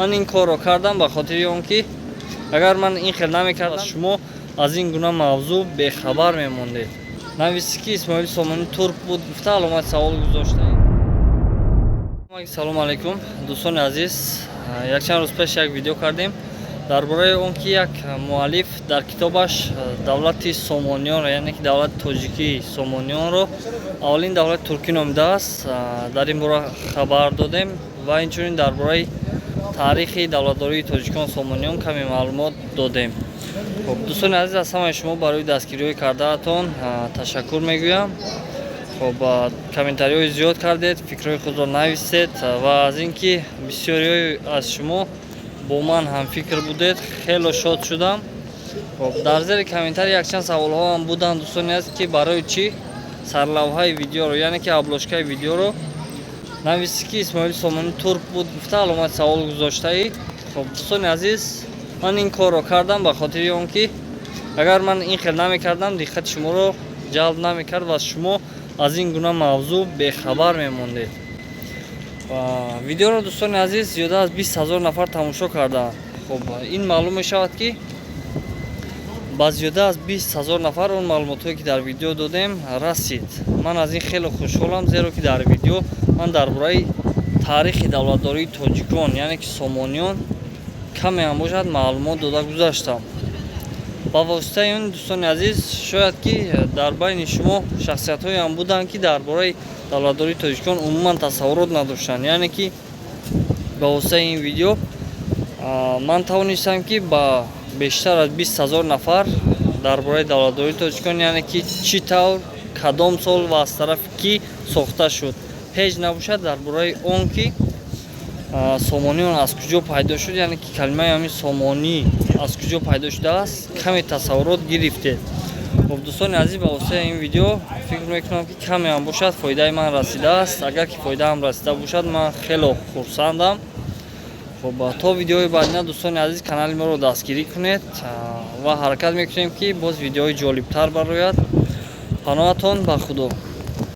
من این کار رو کردم به خاطر اون که اگر من این خیل نمیکردم شما از این گونه موضوع بخبر میموندید. نویسی که اسماعیل سامانی ترک بود گفته علامت سوال گذاشته. سلام علیکم دوستان عزیز، یک چند روز پیش یک ویدیو کردیم درباره اون که یک مؤلف در کتابش دولت سامانیان یعنی که دولت تاجیکی سامانیان رو اولین دولت ترکی نامیده است. در این باره خبر دادیم و اینچنین درباره تاریخی دولتداری تاجیکان سامانیان کمی معلومات دادیم. خب دوستان عزیز، از همه شما برای دستگیری کردهتان تشکر میگویم. خب کامنتاری زیاد کردید، فکرهای خود را نویسید و از اینکه بسیاری از شما با من هم فکر بودید خیلی شاد شدم. خب در زیر کامنتاری یک چند سوال ها هم بودن دوستانی عزیز که برای چی سرلوحه ویدیو رو یعنی که ابلوشکه ویدیو رو نویسی که اسماعیل سامانی ترک بود گفته علامت سوال گذاشته ای. خب دوستان عزیز، من این کار رو کردم به خاطر اون که اگر من این خیل نمیکردم دقت شما رو جلب نمیکرد و شما از این گونه موضوع بخبر میموندید. ویدیو رو دوستان عزیز زیاده از 20,000 نفر تماشا کردند. خب این معلوم می شود که با زیاده از 20,000 نفر اون معلوماتی که در ویدیو دادیم رسید. من از این خیلی خوشحالم، زیرا که در ویدیو من درباره تاریخ دولتداری تاجیکان یعنی که سامانیان کمی هم باشد معلومات داده گذاشتم. با واسطه این دوستان عزیز شاید که در بین شما شخصیت های هم بودن که درباره دولتداری تاجیکان عموما تصورات نداشتن، یعنی که با واسطه این ویدیو من توانستم که با بیشتر از 20,000 نفر درباره دولتداری تاجیکان یعنی که چی طور کدام سال و از طرف کی ساخته شد هیچ نباشد درباره اون که سامانیان از کجا پیدا شد یعنی که کلمه همین سامانی از کجا پیدا شده است کمی تصورات گرفته. خب دوستان عزیز، با واسطه این ویدیو فکر میکنم که کمی هم باشد فایده من رسیده است. اگر که فایده هم رسیده باشد من خیلی خرسندم. خب تا ویدیوی بعد دوستان عزیز کانال ما رو دستگیری کنید و حرکت میکنیم که باز ویدیوهای جالبتر برآید. پناهتان به خدا.